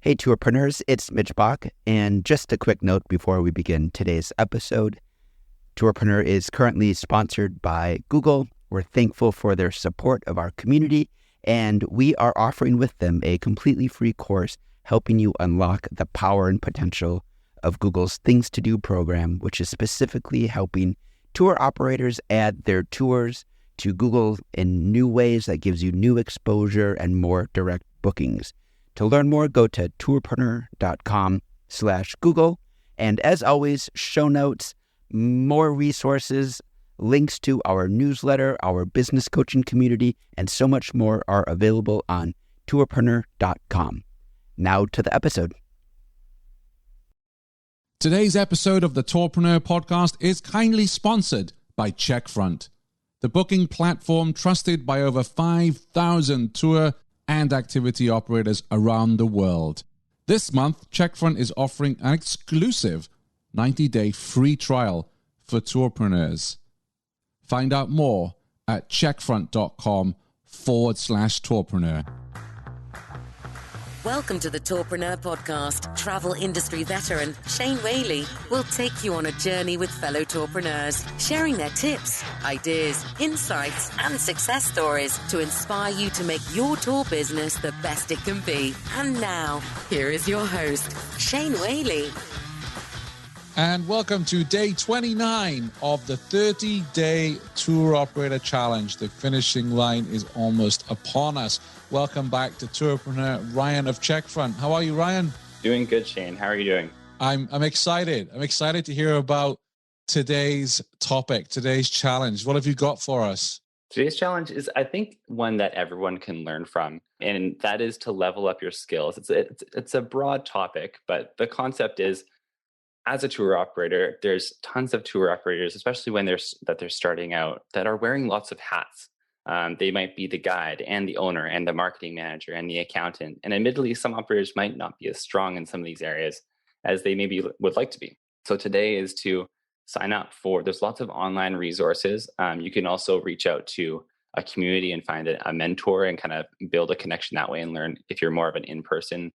Hey, tourpreneurs, it's Mitch Bach, and just a quick note before we begin today's episode. Tourpreneur is currently sponsored by Google. We're thankful for their support of our community, and we are offering with them a completely free course helping you unlock the power and potential of Google's Things to Do program, which is specifically helping tour operators add their tours to Google in new ways that gives you new exposure and more direct bookings. To learn more, go to tourpreneur.com/Google. And as always, show notes, more resources, links to our newsletter, our business coaching community, and so much more are available on tourpreneur.com. Now to the episode. Today's episode of the Tourpreneur podcast is kindly sponsored by Checkfront, the booking platform trusted by over 5,000 tour and activity operators around the world. This month, Checkfront is offering an exclusive 90-day free trial for tourpreneurs. Find out more at checkfront.com/tourpreneur. Welcome to the Tourpreneur podcast. Travel industry veteran Shane Whaley will take you on a journey with fellow tourpreneurs, sharing their tips, ideas, insights, and success stories to inspire you to make your tour business the best it can be. And now, here is your host, Shane Whaley. And welcome to day 29 of the 30-day Tour Operator Challenge. The finishing line is almost upon us. Welcome back to Tourpreneur Ryan of Checkfront. How are you, Ryan? Doing good, Shane. How are you doing? I'm excited. I'm excited to hear about today's topic, today's challenge. What have you got for us? Today's challenge is, I think, one that everyone can learn from, and that is to level up your skills. It's a broad topic, but the concept is, as a tour operator, there's tons of tour operators, especially when they're starting out, that are wearing lots of hats. They might be the guide and the owner and the marketing manager and the accountant. And admittedly, some operators might not be as strong in some of these areas as they maybe would like to be. So today is to sign up there's lots of online resources. You can also reach out to a community and find a mentor and kind of build a connection that way and learn if you're more of an in-person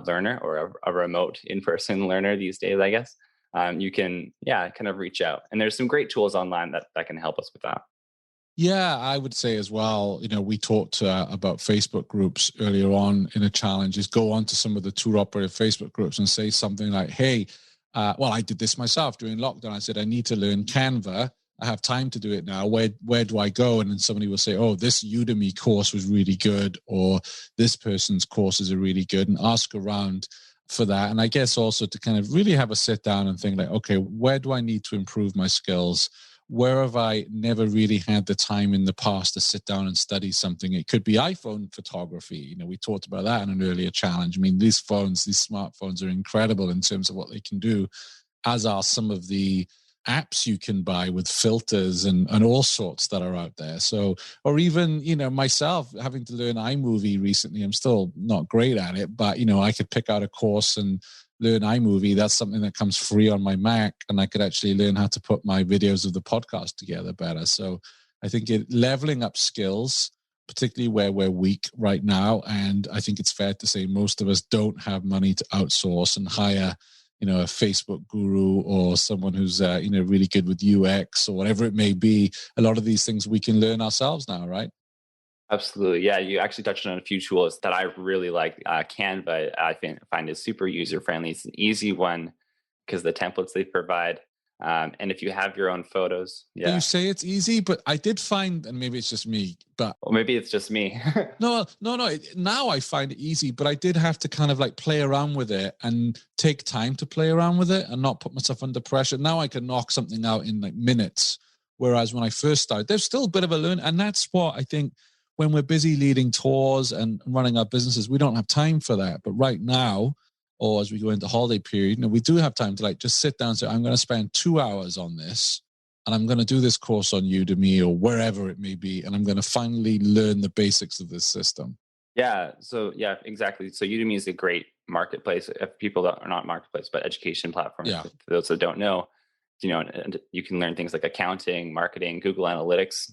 learner or a remote in-person learner these days, I guess. You can, kind of reach out. And there's some great tools online that can help us with that. Yeah, I would say as well, we talked about Facebook groups earlier on in a challenge, is go on to some of the tour operator Facebook groups and say something like, hey, I did this myself during lockdown. I said, I need to learn Canva. I have time to do it now. Where do I go? And then somebody will say, oh, this Udemy course was really good, or this person's courses are really good, and ask around for that. And I guess also to kind of really have a sit down and think like, okay, where do I need to improve my skills? Where have I never really had the time in the past to sit down and study something? It could be iPhone photography. We talked about that in an earlier challenge. I mean, these smartphones are incredible in terms of what they can do, as are some of the apps you can buy with filters and all sorts that are out there. So, or even, myself having to learn iMovie recently, I'm still not great at it, but, I could pick out a course and learn iMovie. That's something that comes free on my Mac, and I could actually learn how to put my videos of the podcast together better. So I think leveling up skills, particularly where we're weak right now. And I think it's fair to say most of us don't have money to outsource and hire, a Facebook guru or someone who's, really good with UX or whatever it may be. A lot of these things we can learn ourselves now, right? Absolutely. Yeah, you actually touched on a few tools that I really like. Canva, I find is super user-friendly. It's an easy one because the templates they provide. And if you have your own photos. Yeah. You say it's easy, but I did find, and maybe it's just me, but... Or maybe it's just me. No. Now I find it easy, but I did have to kind of like play around with it and take time to play around with it and not put myself under pressure. Now I can knock something out in like minutes. Whereas when I first started, there's still a bit of a learn. And that's what I think, when we're busy leading tours and running our businesses, we don't have time for that. But right now, or as we go into holiday period, we do have time to like just sit down and say, I'm going to spend 2 hours on this, and I'm going to do this course on Udemy or wherever it may be, and I'm going to finally learn the basics of this system. Yeah. So yeah, exactly. So Udemy is a great marketplace. If people that are not marketplace, but education platform. Yeah. For those that don't know, and you can learn things like accounting, marketing, Google Analytics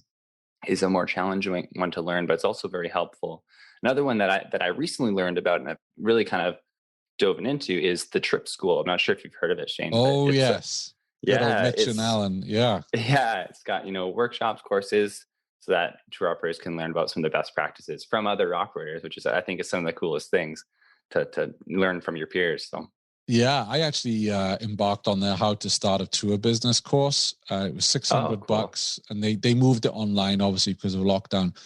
is a more challenging one to learn, but it's also very helpful. Another one that I recently learned about, and I've really kind of dove into is the Trip School. I'm not sure if you've heard of it, Shane. Oh, yes. Good old Mitch and Alan. Yeah. Yeah. It's got, workshops, courses, so that tour operators can learn about some of the best practices from other operators, which is, I think, is some of the coolest things to learn from your peers. So. Yeah, I actually embarked on the How to Start a Tour Business course. It was $600, and they moved it online, obviously, because of lockdown.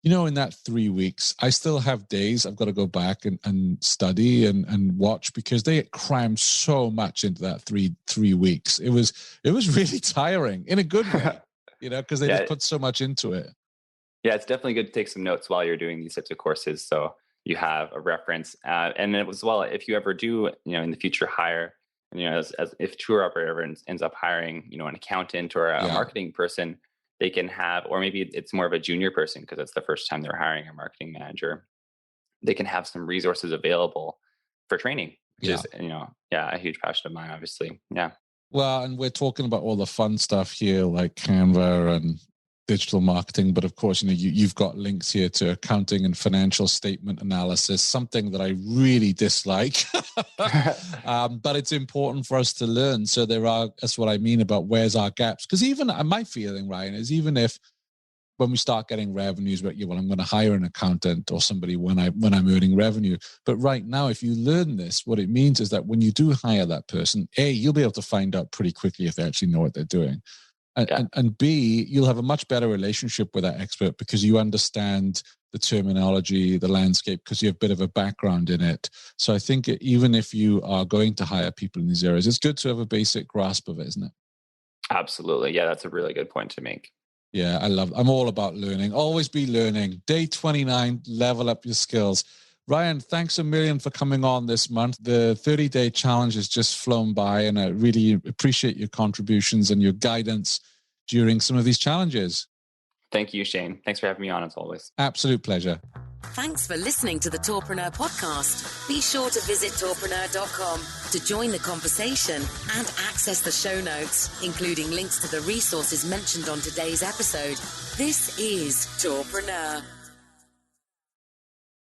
In that 3 weeks, I still have days I've got to go back and study and watch, because they crammed so much into that three weeks. It was really tiring in a good way, because they just put so much into it. Yeah, it's definitely good to take some notes while you're doing these types of courses, so you have a reference. And then as well, if you ever do, in the future hire, as if tour operator ever ends up hiring, an accountant or a marketing person, they can have, or maybe it's more of a junior person because it's the first time they're hiring a marketing manager, they can have some resources available for training, which is, a huge passion of mine, obviously. Yeah. Well, and we're talking about all the fun stuff here, like Canva and digital marketing, but of course, you've got links here to accounting and financial statement analysis, something that I really dislike, but it's important for us to learn. So that's what I mean about where's our gaps. Because even my feeling, Ryan, is even if when we start getting revenues, I'm going to hire an accountant or somebody when I'm earning revenue. But right now, if you learn this, what it means is that when you do hire that person, A, you'll be able to find out pretty quickly if they actually know what they're doing. And B, you'll have a much better relationship with that expert because you understand the terminology, the landscape, because you have a bit of a background in it. So I think even if you are going to hire people in these areas, it's good to have a basic grasp of it, isn't it? Absolutely. Yeah, that's a really good point to make. Yeah, I'm all about learning. Always be learning. Day 29, level up your skills. Ryan, thanks a million for coming on this month. The 30-day challenge has just flown by, and I really appreciate your contributions and your guidance during some of these challenges. Thank you, Shane. Thanks for having me on, as always. Absolute pleasure. Thanks for listening to the Tourpreneur podcast. Be sure to visit tourpreneur.com to join the conversation and access the show notes, including links to the resources mentioned on today's episode. This is Tourpreneur.